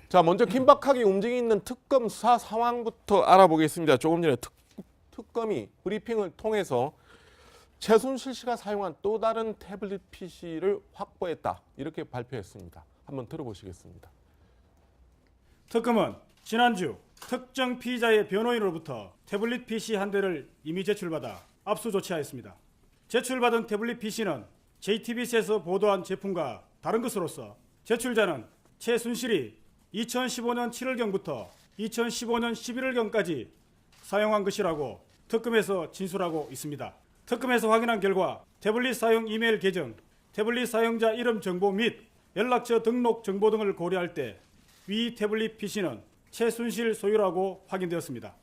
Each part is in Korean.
자, 먼저 긴박하게 움직이는 특검 수사 상황부터 알아보겠습니다. 조금 전에 특검이 브리핑을 통해서 최순실 씨가 사용한 또 다른 태블릿 PC를 확보했다. 이렇게 발표했습니다. 한번 들어보시겠습니다. 특검은 지난주 특정 피의자의 변호인으로부터 태블릿 PC 한 대를 이미 제출받아 압수 조치하였습니다. 제출받은 태블릿 PC는 JTBC에서 보도한 제품과 다른 것으로서 제출자는 최순실이 2015년 7월경부터 2015년 11월경까지 사용한 것이라고 특검에서 진술하고 있습니다. 특검에서 확인한 결과 태블릿 사용 이메일 계정, 태블릿 사용자 이름 정보 및 연락처 등록 정보 등을 고려할 때 위 태블릿 PC는 최순실 소유라고 확인되었습니다.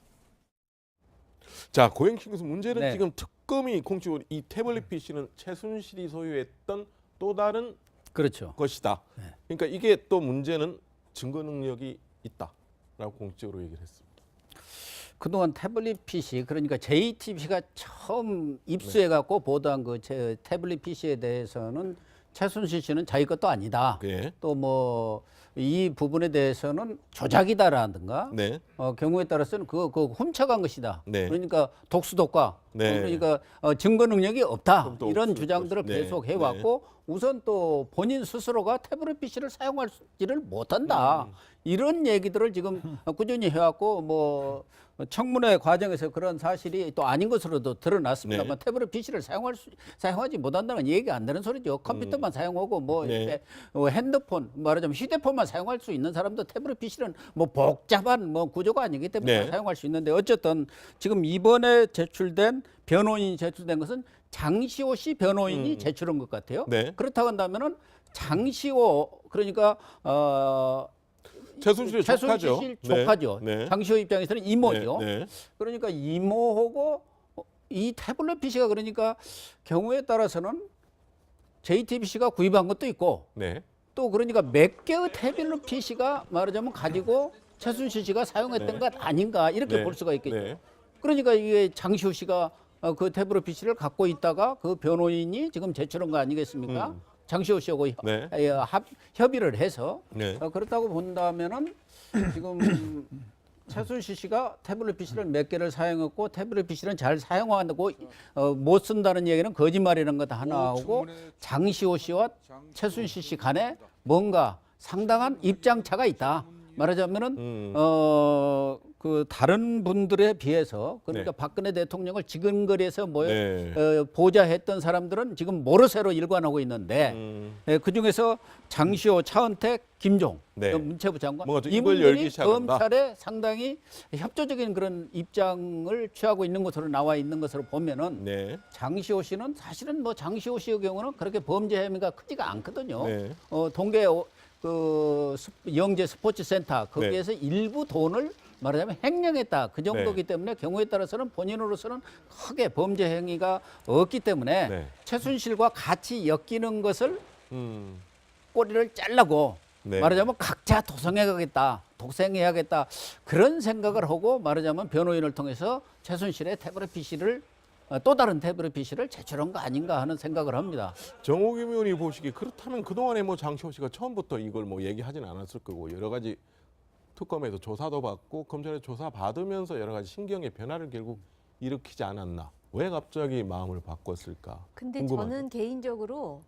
자, 고영식 교수, 문제는 네. 지금 특검이 공식으로 이 태블릿 PC는 최순실이 소유했던 또 다른 그렇죠. 것이다. 네. 그러니까 이게 또 문제는 증거 능력이 있다라고 공식적으로 얘기를 했습니다. 그동안 태블릿 PC, 그러니까 JTBC가 처음 입수해갖고 보도한 그 태블릿 PC에 대해서는 최순실 씨는 자기 것도 아니다. 네. 또 뭐 이 부분에 대해서는 조작이다라든가 네. 경우에 따라서는 그거 훔쳐간 것이다. 네. 그러니까 독수독과 네. 그러니까 증거 능력이 없다. 그럼 또 이런 없을 주장들을 것이- 네. 계속 해왔고 우선 또 본인 스스로가 태블릿 PC를 사용하지를 못한다. 이런 얘기들을 지금 꾸준히 해왔고 뭐 청문회 과정에서 그런 사실이 또 아닌 것으로도 드러났습니다만 네. 태블릿 PC를 사용하지 못한다는 얘기가 안 되는 소리죠. 컴퓨터만 사용하고 뭐 네. 이렇게 핸드폰 말하자면 휴대폰만 사용할 수 있는 사람도 태블릿 PC는 뭐 복잡한 뭐 구조가 아니기 때문에 네. 사용할 수 있는데 어쨌든 지금 이번에 제출된 변호인이 제출된 것은 장시호 씨 변호인이 제출한 것 같아요. 네. 그렇다고 한다면은 장시호 그러니까 최순실의 조카죠. 최순실 조카죠. 네. 장시호 입장에서는 이모죠. 네. 네. 그러니까 이모하고 이 태블릿 PC가 그러니까 경우에 따라서는 JTBC가 구입한 것도 있고 네. 또 그러니까 몇 개의 태블릿 PC가 말하자면 가지고 최순실 씨가 사용했던 것 아닌가 이렇게 네. 볼 수가 있겠죠. 네. 그러니까 이게 장시호 씨가 그 태블릿 PC를 갖고 있다가 그 변호인이 지금 제출한 거 아니겠습니까? 장시호 씨하고 네. 협의를 해서 네. 그렇다고 본다면은 지금 최순실 씨가 태블릿 PC를 몇 개를 사용했고 태블릿 PC는 잘 사용하고 못 쓴다는 얘기는 거짓말이라는 것 하나 하고 장시호 씨와 최순실 씨 간에 뭔가 상당한 입장차가 있다. 말하자면은 그 다른 분들에 비해서 그러니까 네. 박근혜 대통령을 지근거리에서 네. 보좌했던 사람들은 지금 모르쇠로 일관하고 있는데 그 중에서 장시호, 차은택, 김종 네. 문체부 장관 뭔가 좀 입을 열기 이분들이 시작한다. 검찰에 상당히 협조적인 그런 입장을 취하고 있는 것으로 나와 있는 것으로 보면은 네. 장시호 씨는 사실은 뭐 장시호 씨의 경우는 그렇게 범죄 혐의가 크지가 않거든요. 네. 동계 그 영재 스포츠 센터 거기에서 일부 돈을 말하자면 횡령했다 그 정도기 때문에 경우에 따라서는 본인으로서는 크게 범죄 행위가 없기 때문에 네. 최순실과 같이 엮이는 것을 음. 꼬리를 잘라고 네. 말하자면 각자 도생해가겠다 독생해야겠다 그런 생각을 하고 말하자면 변호인을 통해서 최순실의 태블릿 PC를 또 다른 태블릿 PC를 제출한 거 아닌가 하는 생각을 합니다. 정호김 의원이 보시기 그렇다면 그동안에 뭐 장시호 씨가 처음부터 이걸 뭐 얘기하진 않았을 거고 여러 가지 특검에서 조사도 받고 검찰에 조사 받으면서 여러 가지 신경의 변화를 결국 일으키지 않았나? 왜 갑자기 마음을 바꿨을까? 근데 궁금하죠. 저는 개인적으로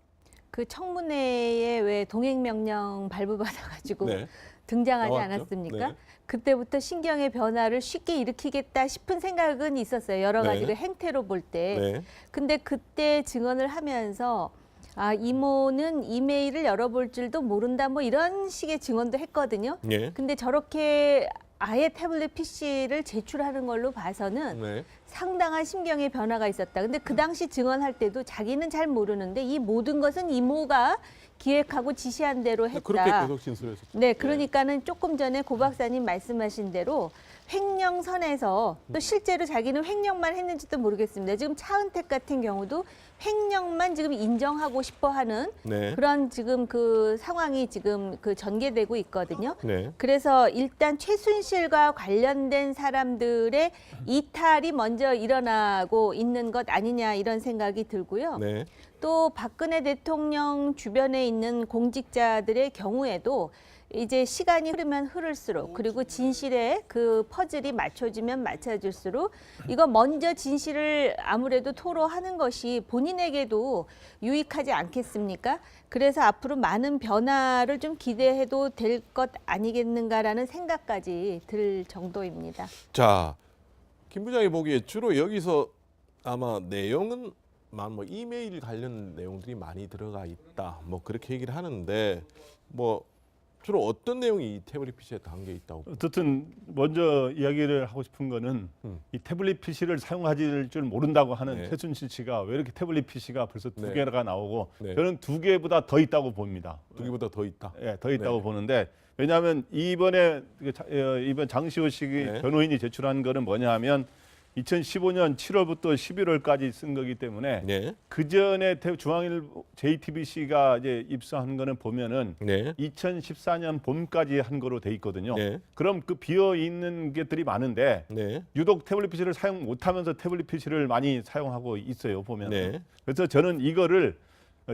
그 청문회에 왜 동행명령 발부받아가지고 네. 등장하지 나왔죠. 않았습니까? 네. 그때부터 신경의 변화를 쉽게 일으키겠다 싶은 생각은 있었어요. 여러 네. 가지를 행태로 볼 때. 네. 근데 그때 증언을 하면서 아, 이모는 이메일을 열어볼 줄도 모른다 뭐 이런 식의 증언도 했거든요. 네. 근데 저렇게 아예 태블릿 PC를 제출하는 걸로 봐서는 네. 상당한 심경의 변화가 있었다. 근데 그 당시 증언할 때도 자기는 잘 모르는데 이 모든 것은 이모가 기획하고 지시한 대로 했다. 그렇게 계속 진술했었죠. 네, 그러니까는 조금 전에 고 박사님 말씀하신 대로 횡령선에서 또 실제로 자기는 횡령만 했는지도 모르겠습니다. 지금 차은택 같은 경우도 횡령만 지금 인정하고 싶어 하는 네. 그런 지금 그 상황이 지금 그 전개되고 있거든요. 네. 그래서 일단 최순실과 관련된 사람들의 이탈이 먼저 일어나고 있는 것 아니냐 이런 생각이 들고요. 네. 또 박근혜 대통령 주변에 있는 공직자들의 경우에도 이제 시간이 흐르면 흐를수록 그리고 진실에 그 퍼즐이 맞춰지면 맞춰질수록 이거 먼저 진실을 아무래도 토로하는 것이 본인에게도 유익하지 않겠습니까? 그래서 앞으로 많은 변화를 좀 기대해도 될 것 아니겠는가라는 생각까지 들 정도입니다. 자, 김 부장이 보기에 주로 여기서 아마 내용은 뭐 이메일 관련 내용들이 많이 들어가 있다. 뭐 그렇게 얘기를 하는데 뭐 주로 어떤 내용이 이 태블릿 PC에 담겨 있다고? 어쨌든 먼저 이야기를 하고 싶은 거는 이 태블릿 PC를 사용하실 줄 모른다고 하는 네. 최순실 씨가 왜 이렇게 태블릿 PC가 벌써 두 네. 개가 나오고 네. 저는 두 개보다 더 있다고 봅니다. 두 개보다 더 있다. 예, 더 있다고 네. 보는데 왜냐하면 이번 장시호 씨 네. 변호인이 제출한 거는 뭐냐하면 2015년 7월부터 11월까지 쓴 거기 때문에 네. 그 전에 중앙일보 JTBC가 이제 입수한 거는 보면은 네. 2014년 봄까지 한 거로 돼 있거든요. 네. 그럼 그 비어 있는 것들이 많은데 네. 유독 태블릿 PC를 사용 못하면서 태블릿 PC를 많이 사용하고 있어요 보면. 네. 그래서 저는 이거를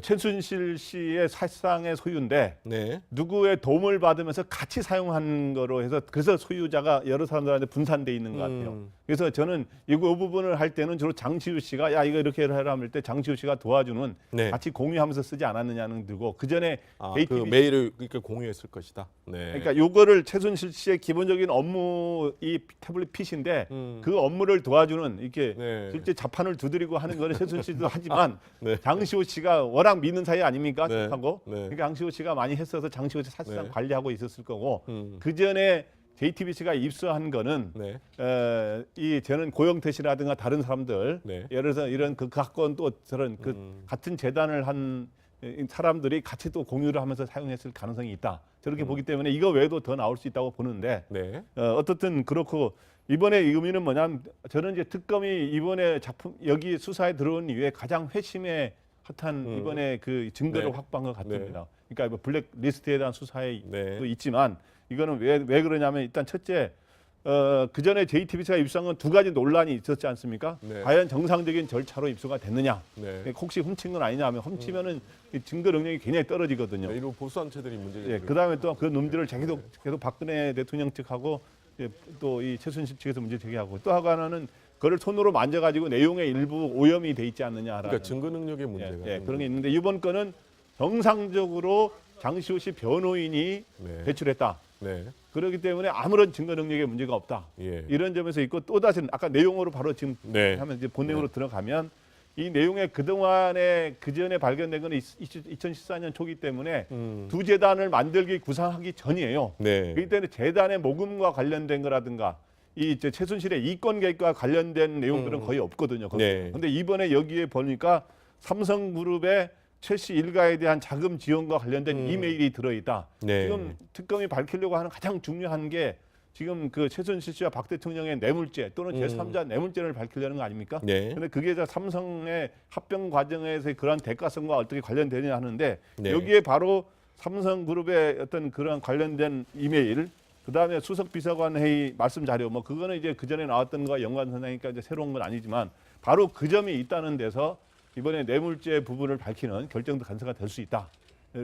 최순실 씨의 사상의 소유인데 네. 누구의 도움을 받으면서 같이 사용한 거로 해서 그래서 소유자가 여러 사람들한테 분산돼 있는 것 같아요. 그래서 저는 이 부분을 할 때는 주로 장시우 씨가 야 이거 이렇게 해라 할 때 장시우 씨가 도와주는 네. 같이 공유하면서 쓰지 않았느냐는 들고 그 전에 아, JTBC 그 메일을 그러니까 공유했을 것이다. 네. 그러니까 요거를 최순실 씨의 기본적인 업무 이 태블릿 PC인데 그 업무를 도와주는 이렇게 네. 실제 자판을 두드리고 하는 거는 최순실 씨도 하지만 네. 장시호 씨가 워낙 믿는 사이 아닙니까? 네. 하고 네. 그러니까 장시호 씨가 많이 했어서 장시호 씨 사실상 네. 관리하고 있었을 거고 음. 그 전에 JTBC가 입수한 거는 네. 이 저는 고영태 씨라든가 다른 사람들 네. 예를 들어서 이런 그 각건 또 저런 그 같은 재단을 한 사람들이 같이 또 공유를 하면서 사용했을 가능성이 있다. 저렇게 보기 때문에 이거 외에도 더 나올 수 있다고 보는데 네. 어떻든 그렇고 이번에 의미는 뭐냐면 저는 이제 특검이 이번에 작품 여기 수사에 들어온 이후에 가장 회심의 핫한 이번에 그 증거를 네. 확보한 것 같습니다. 그러니까 뭐 블랙 리스트에 대한 수사에 네. 도 있지만 이거는 왜 그러냐면 일단 첫째 그 전에 JTBC가 입수한 건 두 가지 논란이 있었지 않습니까? 네. 과연 정상적인 절차로 입수가 됐느냐? 네. 혹시 훔친 건 아니냐 하면 훔치면은 이 증거 능력이 굉장히 떨어지거든요. 네, 이런 보수단체들이 문제죠. 예, 그다음에 또 그 놈들을 계속 박근혜 대통령 측하고 또 이 최순실 측에서 문제 제기하고 또 하나는 그걸 손으로 만져가지고 내용의 일부 오염이 돼 있지 않느냐라는 그러니까 증거 능력의 문제가 그런 게 있는데 이번 건은 정상적으로 장시호 씨 변호인이 네. 제출했다. 네. 그렇기 때문에 아무런 증거 능력에 문제가 없다. 예. 이런 점에서 있고 또 다시 아까 내용으로 바로 지금 네. 하면 이제 본내용으로 들어가면 이 내용에 그동안에 그 전에 발견된 건 2014년 초기 때문에 두 재단을 만들기 구상하기 전이에요. 네. 그렇기 때문에 재단의 모금과 관련된 거라든가 이 이제 최순실의 이권 개입과 관련된 내용들은 거의 없거든요. 네. 그런데 이번에 여기에 보니까 삼성그룹의 최 씨 일가에 대한 자금 지원과 관련된 이메일이 들어있다. 네. 지금 특검이 밝히려고 하는 가장 중요한 게 지금 그 최순실 씨와 박 대통령의 뇌물죄 또는 제3자 뇌물죄를 밝히려는 거 아닙니까? 네. 근데 그게 삼성의 합병 과정에서의 그러한 대가성과 어떻게 관련되느냐 하는데 네. 여기에 바로 삼성그룹의 어떤 그런 관련된 이메일 그다음에 수석 비서관 회의 말씀 자료 뭐 그거는 이제 그 전에 나왔던 거와 연관선상이니까 이제 새로운 건 아니지만 바로 그 점이 있다는 데서 이번에 뇌물죄 부분을 밝히는 결정도 간서가 될 수 있다.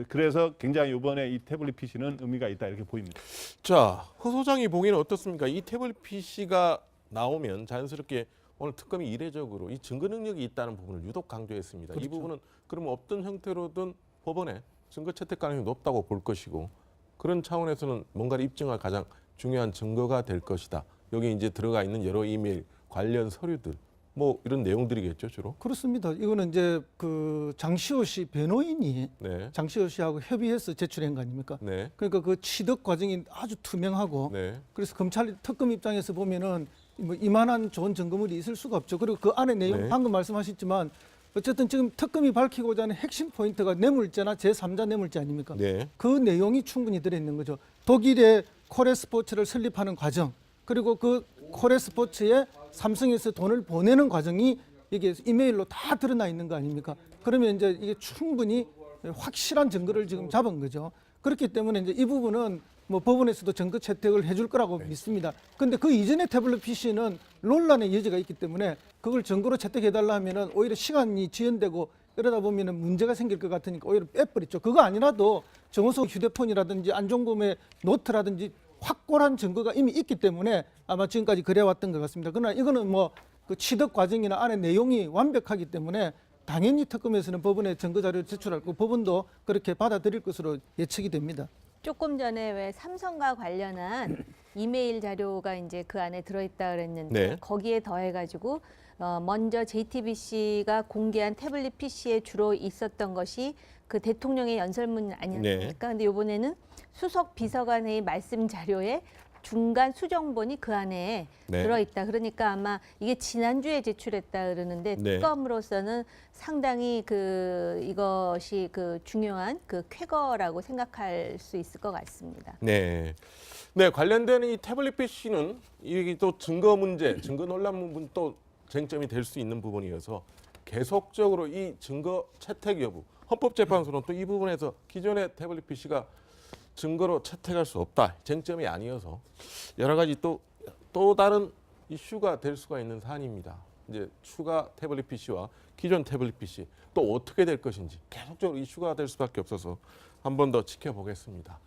그래서 굉장히 이번에 이 태블릿 PC는 의미가 있다 이렇게 보입니다. 자, 허 소장이 보기에는 어떻습니까? 이 태블릿 PC가 나오면 자연스럽게 오늘 특검이 이례적으로 이 증거 능력이 있다는 부분을 유독 강조했습니다. 이 부분은 그러면 어떤 형태로든 법원에 증거 채택 가능성이 높다고 볼 것이고 그런 차원에서는 뭔가를 입증할 가장 중요한 증거가 될 것이다. 여기 이제 들어가 있는 여러 이메일 관련 서류들 뭐 이런 내용들이겠죠 주로. 그렇습니다. 이거는 이제 그 장시호 씨 변호인이 네, 장시호 씨하고 협의해서 제출한 거 아닙니까? 네, 그러니까 그 취득 과정이 아주 투명하고 네, 그래서 검찰 특검 입장에서 보면은 뭐 이만한 좋은 증거물이 있을 수가 없죠. 그리고 그 안에 내용 네. 방금 말씀하셨지만 어쨌든 지금 특검이 밝히고자 하는 핵심 포인트가 뇌물죄나 제3자 뇌물죄 아닙니까? 네, 그 내용이 충분히 들어있는 거죠. 독일의 코레스포츠를 설립하는 과정 그리고 그 코레스포츠에 삼성에서 돈을 보내는 과정이 이게 이메일로 다 드러나 있는 거 아닙니까? 그러면 이제 이게 충분히 확실한 증거를 지금 잡은 거죠. 그렇기 때문에 이제 이 부분은 뭐 법원에서도 증거 채택을 해줄 거라고 믿습니다. 그런데 그 이전의 태블릿 PC는 논란의 여지가 있기 때문에 그걸 증거로 채택해달라 하면은 오히려 시간이 지연되고 이러다 보면은 문제가 생길 것 같으니까 오히려 빼버렸죠. 그거 아니라도 정호성 휴대폰이라든지 안종범의 노트라든지 확고한 증거가 이미 있기 때문에 아마 지금까지 그래왔던 것 같습니다. 그러나 이거는 뭐 그 취득 과정이나 안에 내용이 완벽하기 때문에 당연히 특검에서는 법원에 증거 자료를 제출할 거고 법원도 그렇게 받아들일 것으로 예측이 됩니다. 조금 전에 왜 삼성과 관련한 이메일 자료가 이제 그 안에 들어있다 그랬는데 네. 거기에 더해가지고 먼저 JTBC가 공개한 태블릿 PC에 주로 있었던 것이 그 대통령의 연설문 아니었습니까? 근데 이번에는 수석 비서관의 말씀 자료에 중간 수정본이 그 안에 네. 들어있다. 그러니까 아마 이게 지난주에 제출했다 그러는데 네. 특검으로서는 상당히 이것이 중요한 쾌거라고 생각할 수 있을 것 같습니다. 네. 네, 관련된 이 태블릿 PC는 이게 또 증거 문제, 증거 논란 부분 또 쟁점이 될 수 있는 부분이어서 계속적으로 이 증거 채택 여부, 헌법재판소는 또 이 부분에서 기존의 태블릿 PC가 증거로 채택할 수 없다. 쟁점이 아니어서 여러 가지 또 다른 이슈가 될 수가 있는 사안입니다. 이제 추가 태블릿 PC와 기존 태블릿 PC 또 어떻게 될 것인지 계속적으로 이슈가 될 수밖에 없어서 한 번 더 지켜보겠습니다.